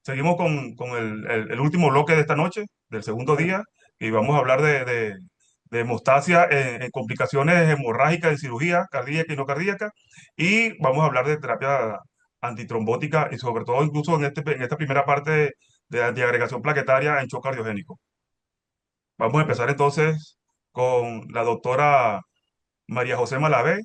Seguimos con el último bloque de esta noche, del segundo día, y vamos a hablar de hemostasia en complicaciones hemorrágicas en cirugía cardíaca y no cardíaca, y vamos a hablar de terapia antitrombótica y sobre todo incluso en esta primera parte de antiagregación plaquetaria en shock cardiogénico. Vamos a empezar entonces con la doctora María José Malavé.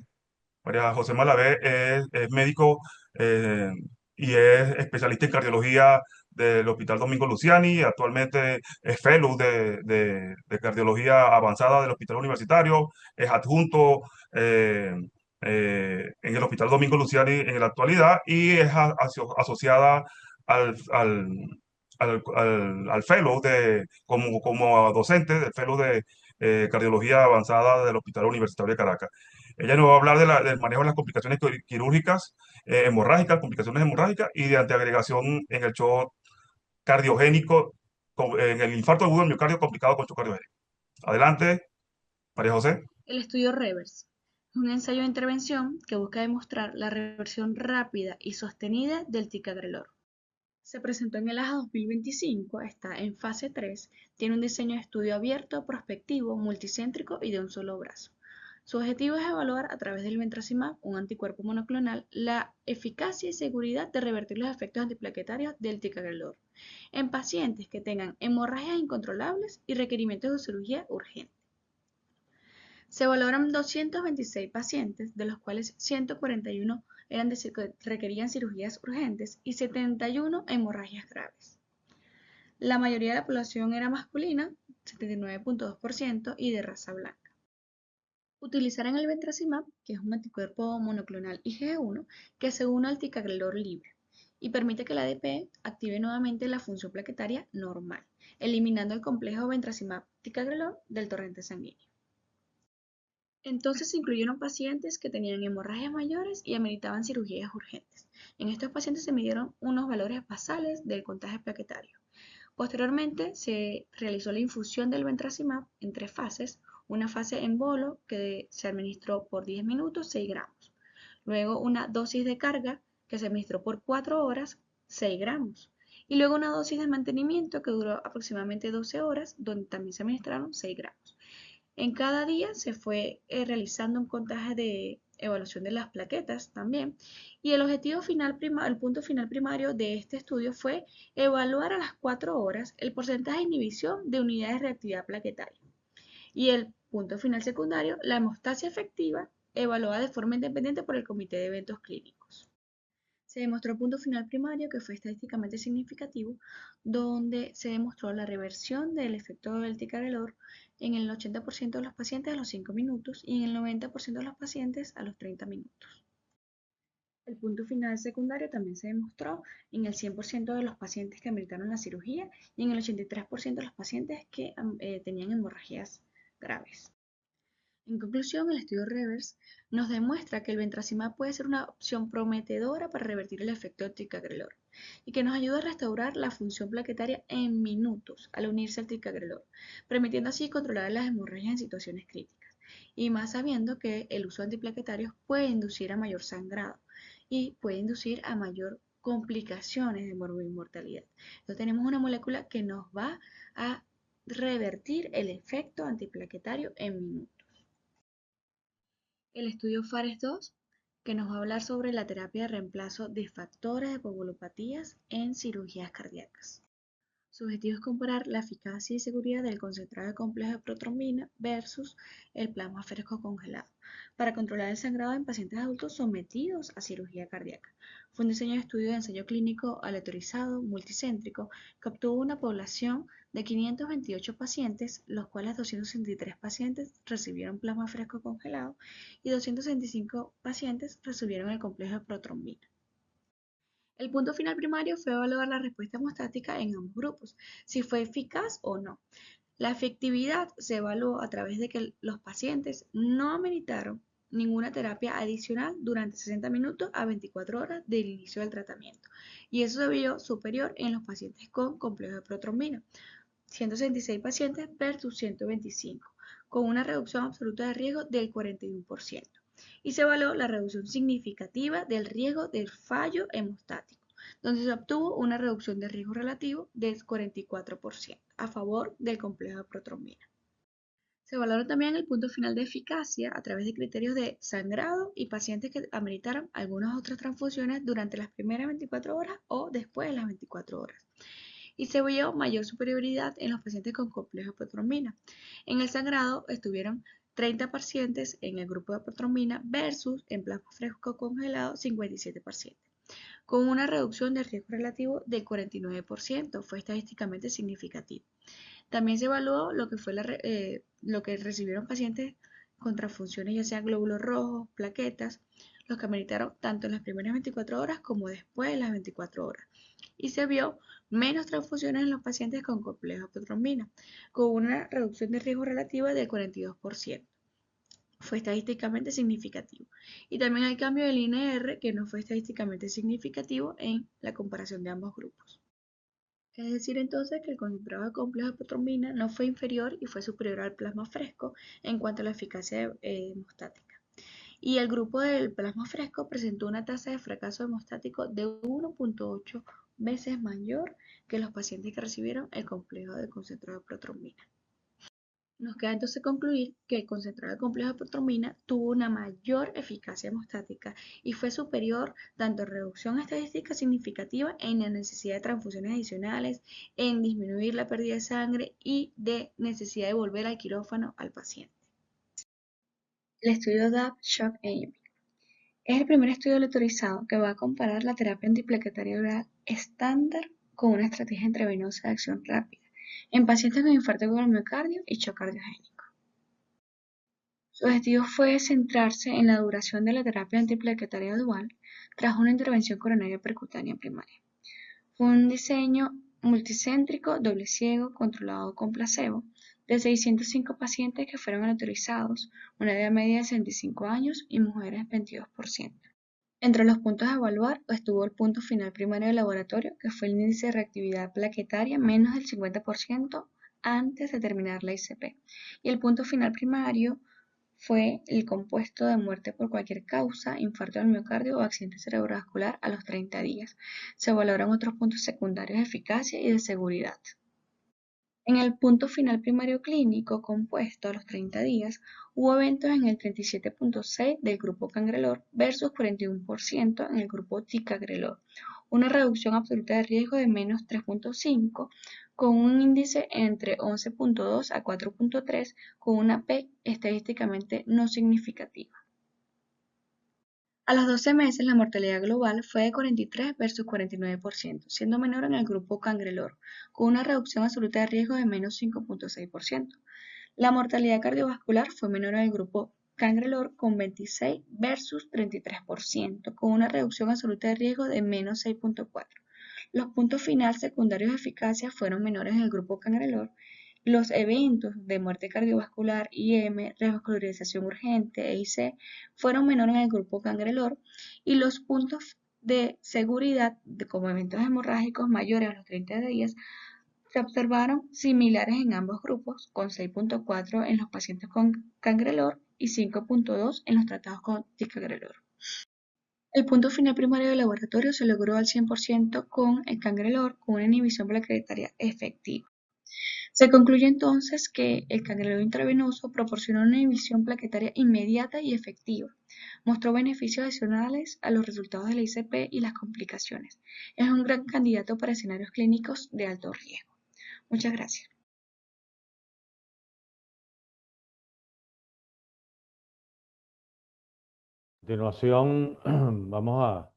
María José Malavé es médico eh, y es especialista en cardiología del Hospital Domingo Luciani. Actualmente es fellow de cardiología avanzada del Hospital Universitario. Es adjunto en el Hospital Domingo Luciani en la actualidad y es asociada al, al, al fellow como docente del fellow de cardiología avanzada del Hospital Universitario de Caracas. Ella nos va a hablar del manejo de las complicaciones quirúrgicas hemorrágicas, complicaciones hemorrágicas y de antiagregación en el shock cardiogénico, en el infarto agudo del miocardio complicado con shock cardiogénico. Adelante, María José. El estudio REVERSE es un ensayo de intervención que busca demostrar la reversión rápida y sostenida del ticagrelor. Se presentó en el AJA 2025, está en fase 3, tiene un diseño de estudio abierto, prospectivo, multicéntrico y de un solo brazo. Su objetivo es evaluar a través del ventracimab, un anticuerpo monoclonal, la eficacia y seguridad de revertir los efectos antiplaquetarios del ticagrelor en pacientes que tengan hemorragias incontrolables y requerimientos de cirugía urgente. Se evaluaron 226 pacientes, de los cuales 141 requerían cirugías urgentes y 71 hemorragias graves. La mayoría de la población era masculina, 79.2%, y de raza blanca. Utilizaron el ventracimab, que es un anticuerpo monoclonal IgG1 que se une al ticagrelor libre y permite que el ADP active nuevamente la función plaquetaria normal, eliminando el complejo ventracimab-ticagrelor del torrente sanguíneo. Entonces se incluyeron pacientes que tenían hemorragias mayores y ameritaban cirugías urgentes. En estos pacientes se midieron unos valores basales del contagio plaquetario. Posteriormente se realizó la infusión del ventracimab en 3 fases, una fase en bolo que se administró por 10 minutos, 6 gramos. Luego una dosis de carga que se administró por 4 horas, 6 gramos. Y luego una dosis de mantenimiento que duró aproximadamente 12 horas, donde también se administraron 6 gramos. En cada día se fue realizando un contagio de evaluación de las plaquetas también. Y el punto final primario de este estudio fue evaluar a las 4 horas el porcentaje de inhibición de unidades de reactividad plaquetaria. Y el punto final secundario, la hemostasia efectiva, evaluada de forma independiente por el Comité de Eventos Clínicos. Se demostró punto final primario que fue estadísticamente significativo, donde se demostró la reversión del efecto del ticagrelor en el 80% de los pacientes a los 5 minutos y en el 90% de los pacientes a los 30 minutos. El punto final secundario también se demostró en el 100% de los pacientes que ameritaron la cirugía y en el 83% de los pacientes que tenían hemorragias graves. En conclusión, el estudio REVERSE nos demuestra que el ventracimab puede ser una opción prometedora para revertir el efecto de ticagrelor y que nos ayuda a restaurar la función plaquetaria en minutos al unirse al ticagrelor, permitiendo así controlar las hemorragias en situaciones críticas, y más sabiendo que el uso de antiplaquetarios puede inducir a mayor sangrado y puede inducir a mayor complicaciones de mortalidad. Entonces tenemos una molécula que nos va a revertir el efecto antiplaquetario en minutos. El estudio FARES-2, que nos va a hablar sobre la terapia de reemplazo de factores de coagulopatías en cirugías cardíacas. Su objetivo es comparar la eficacia y seguridad del concentrado de complejo de protrombina versus el plasma fresco congelado para controlar el sangrado en pacientes adultos sometidos a cirugía cardíaca. Fue un diseño de estudio de ensayo clínico aleatorizado, multicéntrico, que obtuvo una población de 528 pacientes, los cuales 263 pacientes recibieron plasma fresco congelado y 265 pacientes recibieron el complejo de protrombina. El punto final primario fue evaluar la respuesta hemostática en ambos grupos, si fue eficaz o no. La efectividad se evaluó a través de que los pacientes no ameritaron ninguna terapia adicional durante 60 minutos a 24 horas del inicio del tratamiento, y eso se vio superior en los pacientes con complejo de protrombina, 166 pacientes versus 125, con una reducción absoluta de riesgo del 41%. Y se evaluó la reducción significativa del riesgo del fallo hemostático, donde se obtuvo una reducción de riesgo relativo del 44% a favor del complejo de protrombina. Se valoró también el punto final de eficacia a través de criterios de sangrado y pacientes que ameritaron algunas otras transfusiones durante las primeras 24 horas o después de las 24 horas. Y se vio mayor superioridad en los pacientes con complejo de protrombina. En el sangrado estuvieron 30 pacientes en el grupo de protrombina versus en plasma fresco congelado 57 pacientes, con una reducción del riesgo relativo del 49%, fue estadísticamente significativo. También se evaluó lo que fue lo que recibieron pacientes con transfusiones, ya sean glóbulos rojos, plaquetas, los que ameritaron tanto en las primeras 24 horas como después de las 24 horas. Y se vio menos transfusiones en los pacientes con complejo de protrombina, con una reducción de riesgo relativa del 42%. Fue estadísticamente significativo. Y también hay cambio del INR que no fue estadísticamente significativo en la comparación de ambos grupos. Es decir, entonces que el concentrado de complejo de protrombina no fue inferior y fue superior al plasma fresco en cuanto a la eficacia hemostática. Y el grupo del plasma fresco presentó una tasa de fracaso hemostático de 1.8 veces mayor que los pacientes que recibieron el complejo de concentrado de protrombina. Nos queda entonces concluir que el concentrado de complejo de protrombina tuvo una mayor eficacia hemostática y fue superior tanto en reducción estadística significativa en la necesidad de transfusiones adicionales, en disminuir la pérdida de sangre y de necesidad de volver al quirófano al paciente. El estudio DAP-SHOCK-AIM es el primer estudio autorizado que va a comparar la terapia antiplaquetaria oral estándar con una estrategia intravenosa de acción rápida en pacientes con infarto agudo del miocardio y shock cardiogénico. Su objetivo fue centrarse en la duración de la terapia antiplaquetaria dual tras una intervención coronaria percutánea primaria. Fue un diseño multicéntrico, doble ciego, controlado con placebo, de 605 pacientes que fueron autorizados, una edad media de 65 años y mujeres 22%. Entre los puntos a evaluar estuvo el punto final primario del laboratorio, que fue el índice de reactividad plaquetaria menos del 50% antes de terminar la ICP, y el punto final primario fue el compuesto de muerte por cualquier causa, infarto del miocardio o accidente cerebrovascular a los 30 días. Se valoran otros puntos secundarios de eficacia y de seguridad. En el punto final primario clínico compuesto a los 30 días, hubo eventos en el 37.6% del grupo cangrelor versus 41% en el grupo ticagrelor, una reducción absoluta de riesgo de menos 3.5, con un índice entre 11.2 a 4.3, con una P estadísticamente no significativa. A los 12 meses, la mortalidad global fue de 43 versus 49%, siendo menor en el grupo cangrelor, con una reducción absoluta de riesgo de menos 5.6%. La mortalidad cardiovascular fue menor en el grupo cangrelor con 26 versus 33%, con una reducción absoluta de riesgo de menos 6.4%. Los puntos finales secundarios de eficacia fueron menores en el grupo cangrelor. Los eventos de muerte cardiovascular, IM, revascularización urgente, EIC, fueron menores en el grupo cangrelor y los puntos de seguridad, como eventos hemorrágicos mayores a los 30 días, se observaron similares en ambos grupos, con 6.4 en los pacientes con cangrelor y 5.2 en los tratados con ticagrelor. El punto final primario del laboratorio se logró al 100% con el cangrelor con una inhibición plaquetaria efectiva. Se concluye entonces que el cangrelor intravenoso proporciona una inhibición plaquetaria inmediata y efectiva. Mostró beneficios adicionales a los resultados de la ICP y las complicaciones. Es un gran candidato para escenarios clínicos de alto riesgo. Muchas gracias. A continuación, vamos a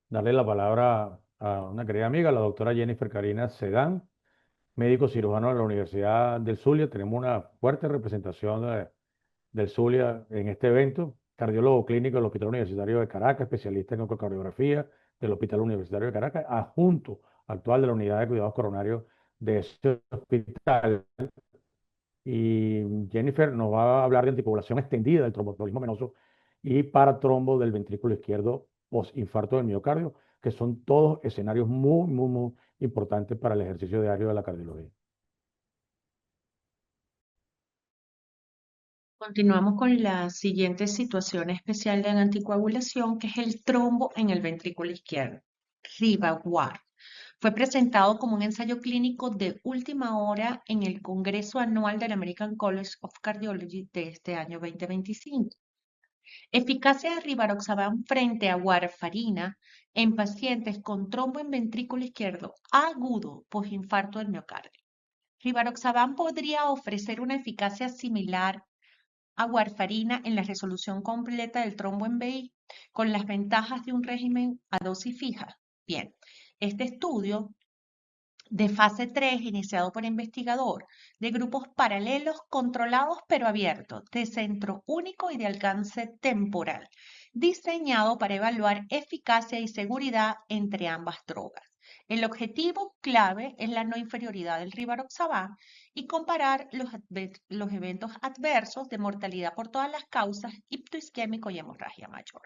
darle la palabra a una querida amiga, la doctora Jennifer Karina Sedán, médico cirujano de la Universidad del Zulia. Tenemos una fuerte representación del Zulia en este evento, cardiólogo clínico del Hospital Universitario de Caracas, especialista en ecocardiografía del Hospital Universitario de Caracas, adjunto actual de la Unidad de Cuidados Coronarios de ese hospital. Y Jennifer nos va a hablar de antipoblación extendida del tromboembolismo venoso y paratrombo del ventrículo izquierdo post-infarto del miocardio, que son todos escenarios muy, muy, muy importantes para el ejercicio diario de la cardiología. Continuamos con la siguiente situación especial de anticoagulación, que es el trombo en el ventrículo izquierdo. Rivawar. Fue presentado como un ensayo clínico de última hora en el Congreso Anual del American College of Cardiology de este año 2025. Eficacia de rivaroxaban frente a warfarina en pacientes con trombo en ventrículo izquierdo agudo postinfarto del miocardio. Rivaroxaban podría ofrecer una eficacia similar a warfarina en la resolución completa del trombo en BI, con las ventajas de un régimen a dosis fija. Bien, este estudio de fase 3, iniciado por investigador, de grupos paralelos, controlados pero abiertos, de centro único y de alcance temporal, diseñado para evaluar eficacia y seguridad entre ambas drogas. El objetivo clave es la no inferioridad del rivaroxaban y comparar los eventos adversos de mortalidad por todas las causas, ictoisquémico y hemorragia mayor.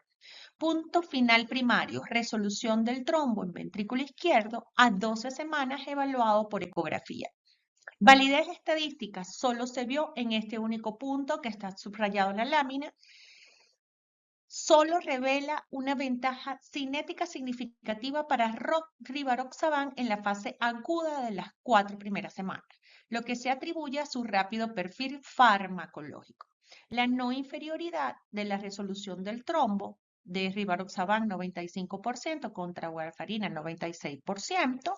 Punto final primario, resolución del trombo en ventrículo izquierdo a 12 semanas evaluado por ecografía. Validez estadística solo se vio en este único punto que está subrayado en la lámina. Solo revela una ventaja cinética significativa para rivaroxaban en la fase aguda de las 4 primeras semanas, lo que se atribuye a su rápido perfil farmacológico. La no inferioridad de la resolución del trombo de rivaroxaban 95% contra warfarina 96%.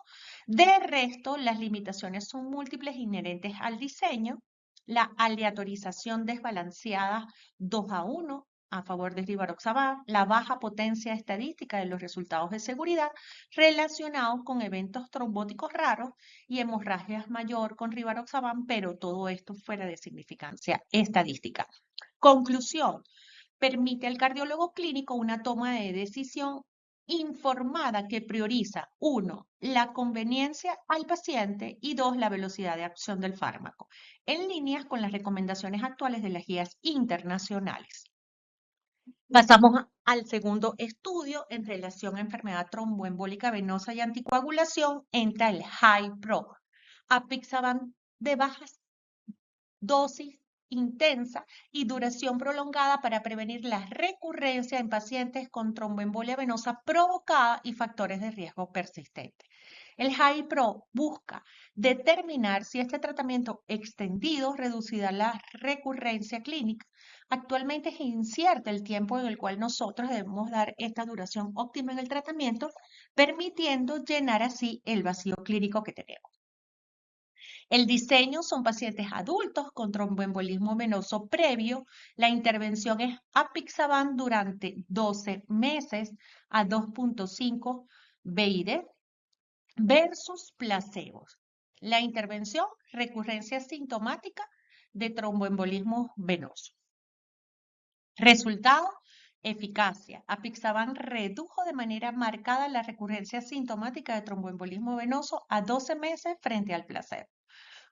De resto, las limitaciones son múltiples inherentes al diseño, la aleatorización desbalanceada 2-1 a favor de rivaroxaban, la baja potencia estadística de los resultados de seguridad relacionados con eventos trombóticos raros y hemorragias mayor con rivaroxaban, pero todo esto fuera de significancia estadística. Conclusión: permite al cardiólogo clínico una toma de decisión informada que prioriza, 1, la conveniencia al paciente y 2, la velocidad de acción del fármaco, en líneas con las recomendaciones actuales de las guías internacionales. Pasamos al segundo estudio en relación a enfermedad tromboembólica venosa y anticoagulación. Entra el HiPro, apixaban de bajas dosis intensa y duración prolongada para prevenir la recurrencia en pacientes con tromboembolia venosa provocada y factores de riesgo persistentes. El HiPro busca determinar si este tratamiento extendido reducirá la recurrencia clínica. Actualmente es incierto el tiempo en el cual nosotros debemos dar esta duración óptima en el tratamiento, permitiendo llenar así el vacío clínico que tenemos. El diseño son pacientes adultos con tromboembolismo venoso previo. La intervención es apixaban durante 12 meses a 2.5 BID versus placebos. La intervención, recurrencia sintomática de tromboembolismo venoso. Resultado: eficacia. Apixaban redujo de manera marcada la recurrencia sintomática de tromboembolismo venoso a 12 meses frente al placebo,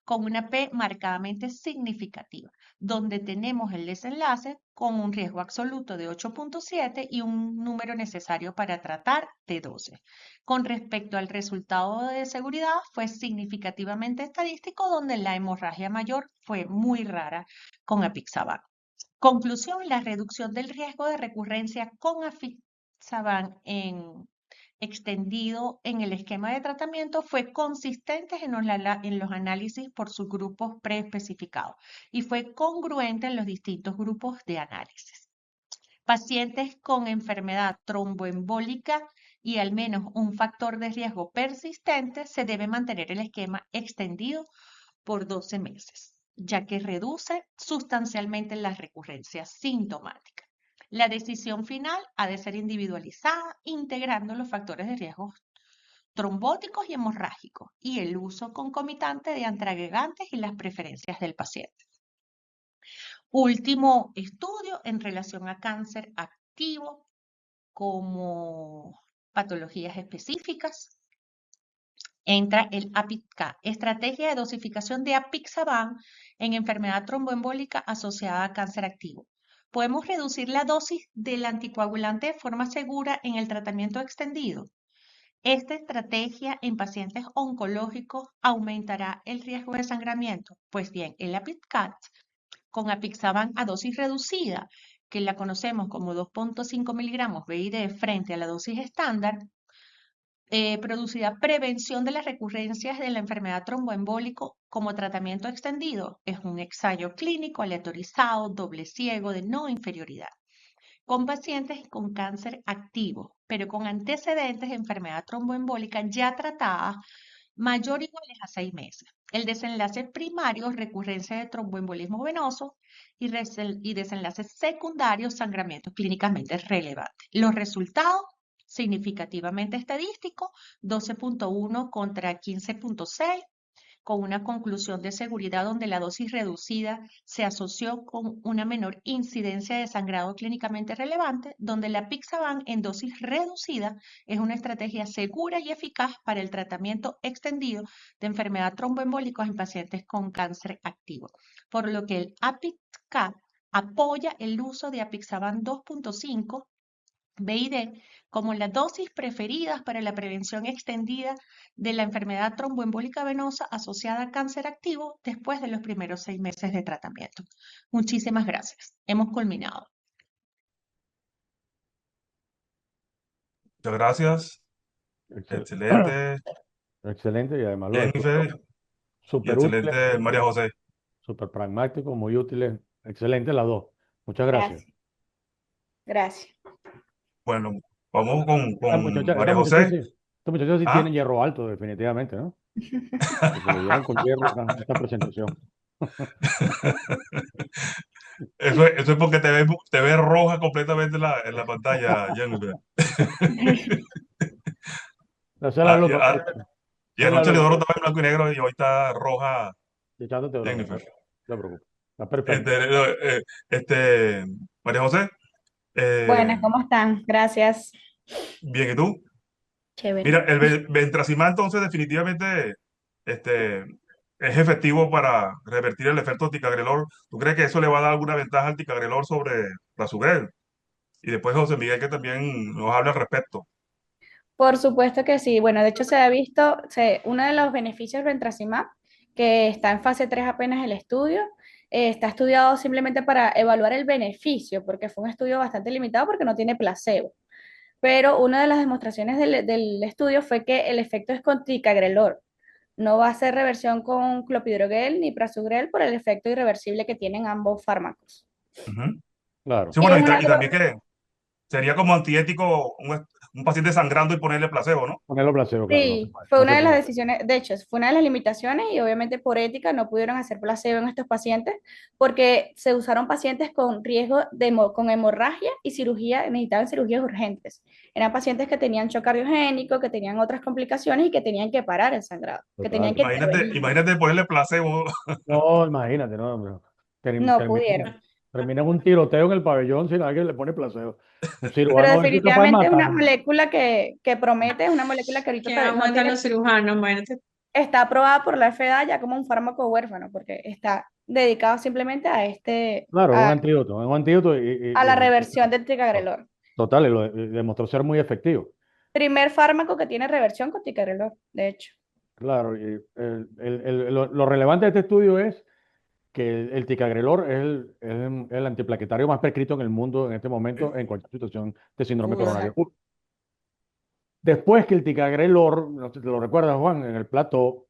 con una P marcadamente significativa, donde tenemos el desenlace con un riesgo absoluto de 8.7 y un número necesario para tratar de 12. Con respecto al resultado de seguridad, fue significativamente estadístico, donde la hemorragia mayor fue muy rara con apixaban. Conclusión: la reducción del riesgo de recurrencia con apixaban extendido en el esquema de tratamiento fue consistente en los análisis por subgrupos preespecificados y fue congruente en los distintos grupos de análisis. Pacientes con enfermedad tromboembólica y al menos un factor de riesgo persistente, se debe mantener el esquema extendido por 12 meses, ya que reduce sustancialmente la recurrencia sintomática. La decisión final ha de ser individualizada, integrando los factores de riesgo trombóticos y hemorrágicos y el uso concomitante de antiagregantes y las preferencias del paciente. Último estudio en relación a cáncer activo como patologías específicas. Entra el APICA, estrategia de dosificación de apixaban en enfermedad tromboembólica asociada a cáncer activo. ¿Podemos reducir la dosis del anticoagulante de forma segura en el tratamiento extendido? Esta estrategia en pacientes oncológicos aumentará el riesgo de sangramiento. Pues bien, el APICAT con apixaban a dosis reducida, que la conocemos como 2.5 miligramos BID frente a la dosis estándar, producirá prevención de las recurrencias de la enfermedad tromboembólico como tratamiento extendido. Es un ensayo clínico aleatorizado, doble ciego, de no inferioridad, con pacientes con cáncer activo, pero con antecedentes de enfermedad tromboembólica ya tratada mayor o iguales a 6 meses. El desenlace primario, recurrencia de tromboembolismo venoso, y desenlaces secundarios, sangramientos clínicamente relevantes. Los resultados, significativamente estadísticos, 12.1 contra 15.6, con una conclusión de seguridad donde la dosis reducida se asoció con una menor incidencia de sangrado clínicamente relevante, donde la Pixaban en dosis reducida es una estrategia segura y eficaz para el tratamiento extendido de enfermedad tromboembólica en pacientes con cáncer activo, por lo que el APICAP apoya el uso de Apixaban 2.5 BID como las dosis preferidas para la prevención extendida de la enfermedad tromboembólica venosa asociada a cáncer activo después de los primeros 6 meses de tratamiento. Muchísimas gracias. Hemos culminado. Muchas gracias. Excel- Excelente, Excelente, y además los estudios Jennifer, y súper útiles, excelente, María José. súper pragmáticos, muy útiles. Excelente las dos. Muchas gracias. Gracias. Gracias. Bueno, vamos con Esta María muchacha José. sí, estos muchachos sí Ah, tienen hierro alto, definitivamente, ¿no? Porque le dieron con hierro esta presentación. eso es porque te ves roja completamente en la pantalla, Jennifer. Esa es la Ah, luz, esa y es la anoche luz, Leodoro estaba en blanco y negro y hoy está roja, echándote broma, no Jennifer. te preocupes. Está perfecto. Este, María José, Buenas, eh, ¿cómo están? Gracias. bien, ¿y tú? Chévere. Mira, el Ventracimab entonces definitivamente este, es efectivo para revertir el efecto ticagrelor. ¿Tú crees que eso le va a dar alguna ventaja al ticagrelor sobre la Sugrel? Y después José Miguel que también nos habla al respecto. Por supuesto que sí. Bueno, de hecho se ha visto, uno de los beneficios del Ventracimab, que está en fase 3 apenas el estudio, está estudiado simplemente para evaluar el beneficio, porque fue un estudio bastante limitado porque no tiene placebo. Pero una de las demostraciones del estudio fue que el efecto es con ticagrelor. No va a ser reversión con clopidogrel ni prasugrel por el efecto irreversible que tienen ambos fármacos. Ujú. Claro. Sí, Y es bueno, una, y también que sería como antiético un paciente sangrando y ponerle placebo, ¿no? Ponerlo placebo, claro, no se Sí, puede. fue No una se de las puede. decisiones, de hecho, fue una de las limitaciones y obviamente por ética no pudieron hacer placebo en estos pacientes porque se usaron pacientes con riesgo con hemorragia y cirugía, necesitaban cirugías urgentes. Eran pacientes que tenían shock cardiogénico, que tenían otras complicaciones y que tenían que parar el sangrado, que tenían Total. que Imagínate, intervenir. imagínate ponerle placebo. No, imagínate, no, hombre. No Termina, pudieron. termina en un tiroteo en el pabellón si alguien le pone placebo. Un Pero cirujano es capaz de definitivamente es una matar. molécula que promete, es una molécula que ahorita ¿Qué no aguantan tiene, los cirujanos? Imagínate. está aprobada por la FDA ya como un fármaco huérfano, porque está dedicado simplemente a Claro, es un antídoto a la reversión del ticagrelor. total, y demostró ser muy efectivo. Primer fármaco que tiene reversión con ticagrelor, de hecho. Claro, y lo relevante de este estudio es que el ticagrelor es el antiplaquetario más prescrito en el mundo en este momento en cualquier situación de síndrome coronario. Exacto. Después que el ticagrelor, no sé si te lo recuerdas, Juan, en el plato,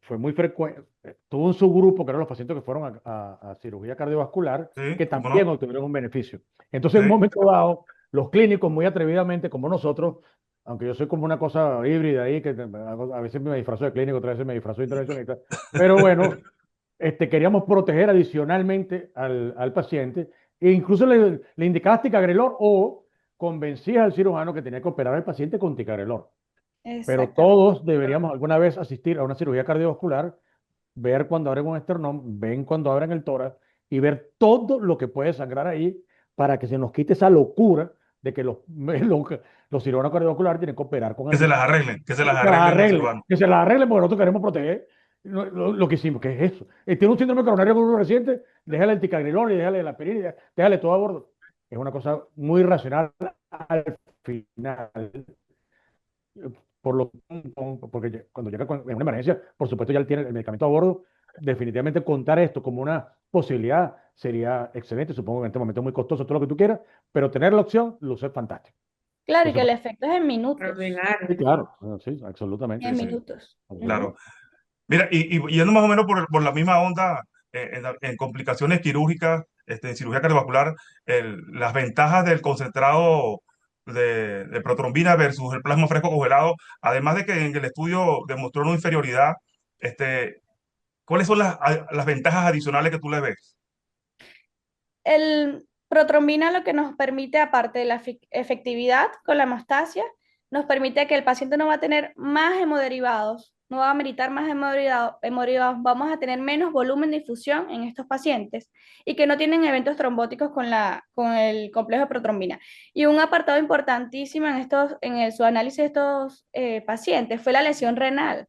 fue muy frecuente, tuvo un subgrupo que eran los pacientes que fueron a cirugía cardiovascular, Sí, que ¿cómo también no? obtuvieron un beneficio. Entonces, en un Sí. momento dado, los clínicos, muy atrevidamente, como nosotros, aunque yo soy como una cosa híbrida ahí, a veces me disfrazo de clínico, otras veces me disfrazo de intervencionista, pero bueno, queríamos proteger adicionalmente al paciente, e incluso le indicabas ticagrelor o convencías al cirujano que tenía que operar al paciente con ticagrelor. Pero Exactamente. todos deberíamos alguna vez asistir a una cirugía cardiovascular, ver cuando abren un esternón, ven cuando abren el tórax y ver todo lo que puede sangrar ahí para que se nos quite esa locura de que los cirujanos cardiovasculares tienen que operar con Que se las que las arreglen los arreglen, cirujanos. que se las arreglen porque nosotros queremos proteger lo que hicimos, que es eso. Tiene un síndrome coronario agudo reciente, déjale el ticagrelor y déjale la aspirina, déjale todo a bordo. Es una cosa muy racional al final. Porque cuando llega en una emergencia, por supuesto ya él tiene el medicamento a bordo. Definitivamente contar esto como una posibilidad sería excelente. Supongo que en este momento es muy costoso todo lo que tú quieras, pero tener la opción luce fantástico. Claro, y que el Entonces, efecto es en sí, minutos. Extraordinario. claro, sí, absolutamente. En Sí, sí, minutos. claro. Mira, y yendo más o menos por la misma onda, en complicaciones quirúrgicas, en cirugía cardiovascular, las ventajas del concentrado de protrombina versus el plasma fresco congelado, además de que en el estudio demostró una inferioridad, ¿cuáles son las ventajas adicionales que tú le ves? El protrombina lo que nos permite, aparte de la efectividad con la hemostasia, nos permite que el paciente no va a tener más hemoderivados, no va a ameritar más hemoderivados, vamos a tener menos volumen de infusión en estos pacientes y que no tienen eventos trombóticos con el complejo de protrombina. Y un apartado importantísimo su análisis de estos pacientes fue la lesión renal.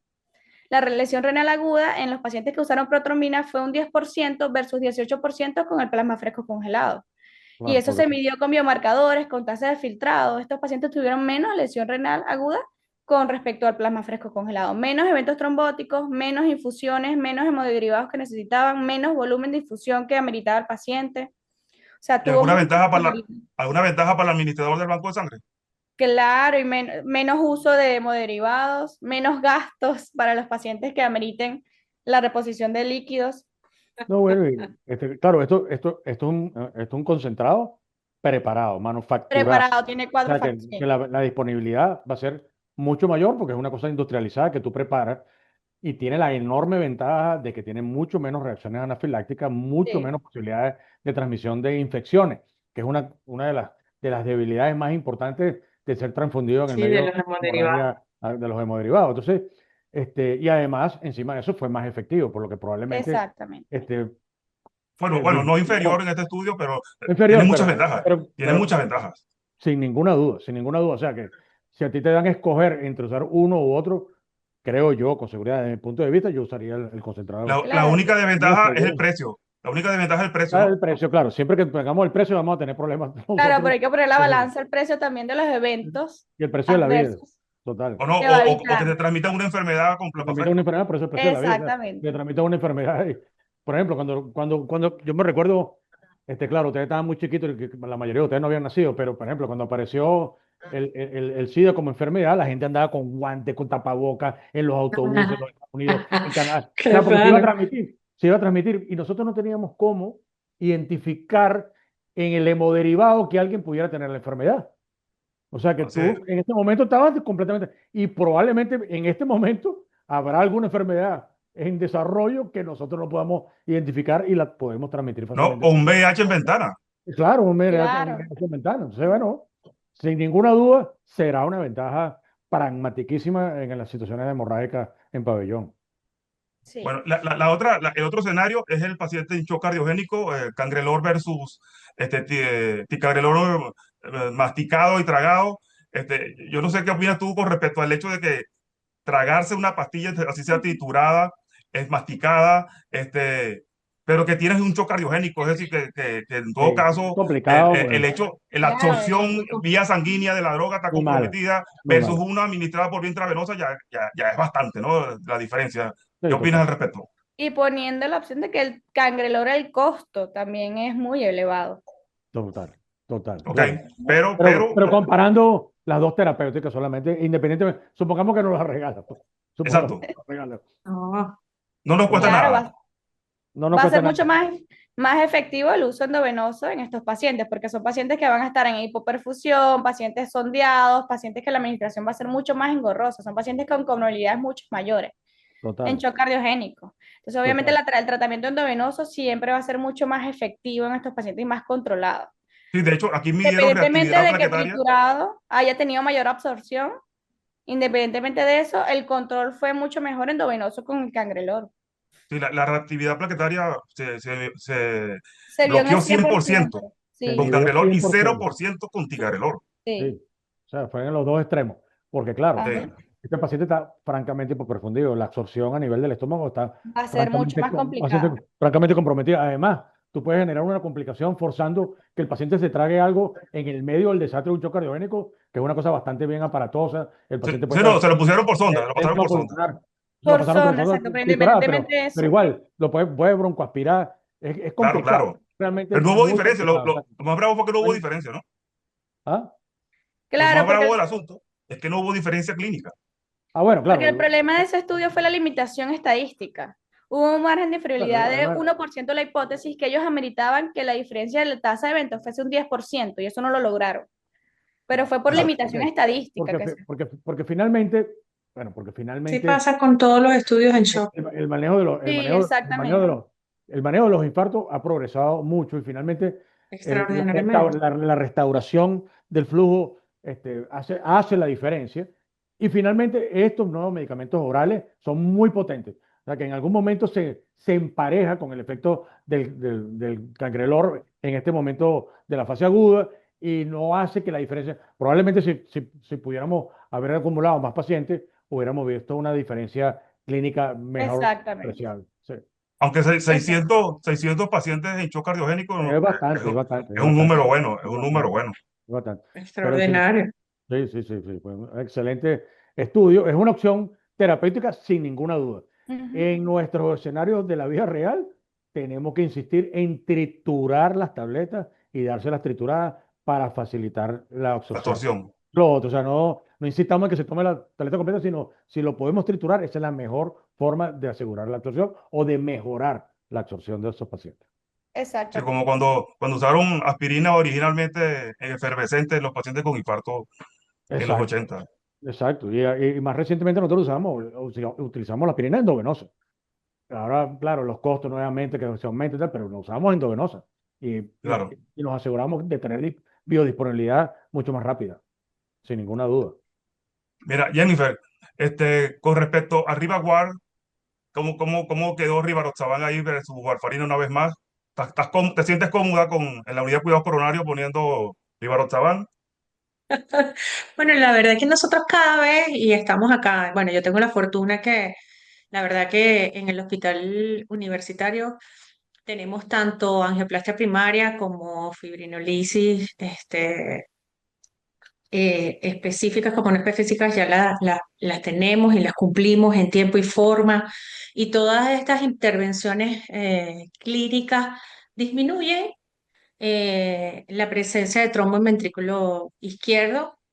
La lesión renal aguda en los pacientes que usaron protrombina fue un 10% versus 18% con el plasma fresco congelado. Y Claro, eso se midió con biomarcadores, con tasa de filtrado. Estos pacientes tuvieron menos lesión renal aguda con respecto al plasma fresco congelado. Menos eventos trombóticos, menos infusiones, menos hemoderivados que necesitaban, menos volumen de infusión que ameritaba el paciente. O sea, ¿Y tuvo mucha mejoría. alguna ventaja para el administrador del banco de sangre? Claro, y menos uso de hemoderivados, menos gastos para los pacientes que ameriten la reposición de líquidos. no, bueno, claro, esto es un concentrado preparado, manufacturado. Preparado, tiene O cuatro sea, que facciones. la disponibilidad va a ser mucho mayor porque es una cosa industrializada que tú preparas y tiene la enorme ventaja de que tiene mucho menos reacciones anafilácticas, mucho Sí, menos posibilidades de transmisión de infecciones, que es una de las debilidades más importantes de ser transfundido en el Sí, de medio los de hemoderivados. hemorragia de los hemoderivados. Entonces, y además, encima de eso, fue más efectivo, por lo que probablemente exactamente. este, Bueno, no inferior disminuyó. en este estudio, pero tiene Inferior, muchas ventajas. Tiene muchas pero ventajas. sin ninguna duda, sin ninguna duda. O sea que si a ti te dan a escoger entre usar uno u otro, creo yo, con seguridad, desde mi punto de vista, yo usaría el concentrado. La Claro, única No desventaja sé, es el precio. La única desventaja es el precio, ¿no? el precio, claro, siempre que tengamos el precio vamos a tener problemas claro, pero nosotros, hay que poner la seguro. balanza el precio también de los eventos Y el precio de la vida, adversos total. O no, que va a o que evitar. te transmitan una enfermedad con Le plasma transmite una fresco. enfermedad, por eso el precio de la vida. O sea, le Exactamente. transmite una enfermedad. Por ejemplo, cuando yo me recuerdo, claro, ustedes estaban muy chiquitos, la mayoría de ustedes no habían nacido, pero por ejemplo, cuando apareció el SIDA como enfermedad, la gente andaba con guantes, con tapabocas, en los autobuses, en los Estados Unidos, en Canadá. O sea, porque Claro. se iba a transmitir, y nosotros no teníamos cómo identificar en el hemoderivado que alguien pudiera tener la enfermedad. O sea que Así es. tú en este momento estabas completamente, y probablemente en este momento habrá alguna enfermedad en desarrollo que nosotros no podamos identificar y la podemos transmitir ¿No? fácilmente. O un VIH en ventana. Claro, un Claro, VIH mental. Entonces, bueno, sin ninguna duda será una ventaja pragmatiquísima en las situaciones hemorrágicas en pabellón. sí. Bueno, el otro escenario es el paciente en shock cardiogénico, cangrelor versus ticagrelor masticado y tragado. Yo no sé qué opinas tú con respecto al hecho de que tragarse una pastilla, así sea triturada, es masticada, pero que tienes un shock cardiogénico, es decir, que en todo Es caso complicado, pues, la Claro, absorción vía sanguínea de la droga está muy mala, comprometida muy versus mala. una administrada por vía intravenosa, ya es bastante, ¿no? La diferencia. ¿Qué Sí, opinas total, al respecto? y poniendo la opción de que el cangrelor, el costo también es muy elevado. total, total, Ok, claro. pero, Pero comparando las dos terapéuticas solamente, independientemente, supongamos que nos las regala, pues, supongamos que exacto, nos las regala. No, no nos cuesta Claro, nada. No nos va a cuesta ser nada. mucho más efectivo el uso endovenoso en estos pacientes, porque son pacientes que van a estar en hipoperfusión, pacientes sondeados, pacientes que la administración va a ser mucho más engorrosa, son pacientes con comorbilidades mucho mayores en Total, shock cardiogénico. Entonces, obviamente, total. el tratamiento endovenoso siempre va a ser mucho más efectivo en estos pacientes y más controlado. Sí, de hecho, aquí midieron Independientemente reactividad de que plaquetaria. triturado haya tenido mayor absorción, independientemente de eso, el control fue mucho mejor endovenoso con el cangrelor. Sí, la reactividad plaquetaria se Se vio en el bloqueó 100% 100%. Se con Sí, inhibió cangrelor y 100%. 0% con ticagrelor. sí. Sí. O sea, fue en los dos extremos. Porque claro, Ajá. Sí. este paciente está francamente hipoperfundido. La absorción a nivel del estómago está Va a ser mucho más complicado. francamente comprometida. Además, tú puedes generar una complicación forzando que el paciente se trague algo en el medio del desastre de un choque cardiogénico, que es una cosa bastante bien aparatosa. El paciente puede Sí, no, estar se lo pusieron por sonda, lo pasaron por sonda. ventilopulmonar, lo Por pasaron por zona, sonda exacto, pero triturada, independientemente de pero eso, igual lo puede broncoaspirar. Es Claro, complicado, claro. realmente Pero no hubo muy diferencia. complicado. O sea, Lo más bravo fue que no hubo hay- diferencia, ¿no? ¿ah? Lo Claro, más bravo del asunto es que no hubo diferencia clínica. Ah, bueno, porque el claro, problema de ese estudio fue la limitación estadística. Hubo un margen de claro, inferioridad de 1% de la hipótesis que ellos ameritaban que la diferencia de la tasa de eventos fuese un 10% y eso no lo lograron. Pero fue por claro, limitación porque, estadística porque, que fi- se... porque, porque finalmente, bueno, porque Sí finalmente pasa con todos los estudios en shock, el manejo de los, Sí, exactamente. el manejo de los infartos ha progresado mucho y finalmente extraordinariamente. la restauración del flujo hace la diferencia. Y finalmente estos nuevos medicamentos orales son muy potentes. O sea que en algún momento se empareja con el efecto del cangrelor en este momento de la fase aguda y no hace que la diferencia, probablemente si pudiéramos haber acumulado más pacientes, hubiéramos visto una diferencia clínica mejor Exactamente. apreciable. Sí. Aunque Exacto. 600 pacientes en shock cardiogénico Es bastante, es bastante, es es un bastante, número bueno, es es un número bastante, bueno. es bastante. Pero sí, Extraordinario. sí, fue un excelente estudio. Es una opción terapéutica sin ninguna duda. Ujú. En nuestros escenarios de la vida real, tenemos que insistir en triturar las tabletas y dárselas trituradas para facilitar la La absorción. absorción. Lo otro, o sea, no insistamos en que se tome la tableta completa, sino si lo podemos triturar, esa es la mejor forma de asegurar la absorción o de mejorar la absorción de esos pacientes. Sí, Exactamente. como cuando usaron aspirina originalmente en efervescente en los pacientes con infarto en los Exacto, 80. exacto. Y más recientemente nosotros utilizamos la aspirina endovenosa. Ahora, claro, los costos nuevamente que se aumentan, y tal, pero lo usamos endovenosa Claro. y nos aseguramos de tener biodisponibilidad mucho más rápida, sin ninguna duda. Mira, Jennifer, con respecto a Rivagwar, ¿cómo quedó Rivaroxaban ahí versus warfarina una vez más? ¿Te sientes cómoda en la unidad de cuidados coronarios poniendo Rivaroxaban? Bueno, la verdad es que nosotros cada vez, y estamos acá, bueno, yo tengo la fortuna que, la verdad que en el hospital universitario tenemos tanto angioplastia primaria como fibrinolisis, específicas como no específicas, ya las tenemos y las cumplimos en tiempo y forma. Y todas estas intervenciones clínicas disminuyen la presencia de trombo en ventrículo izquierdo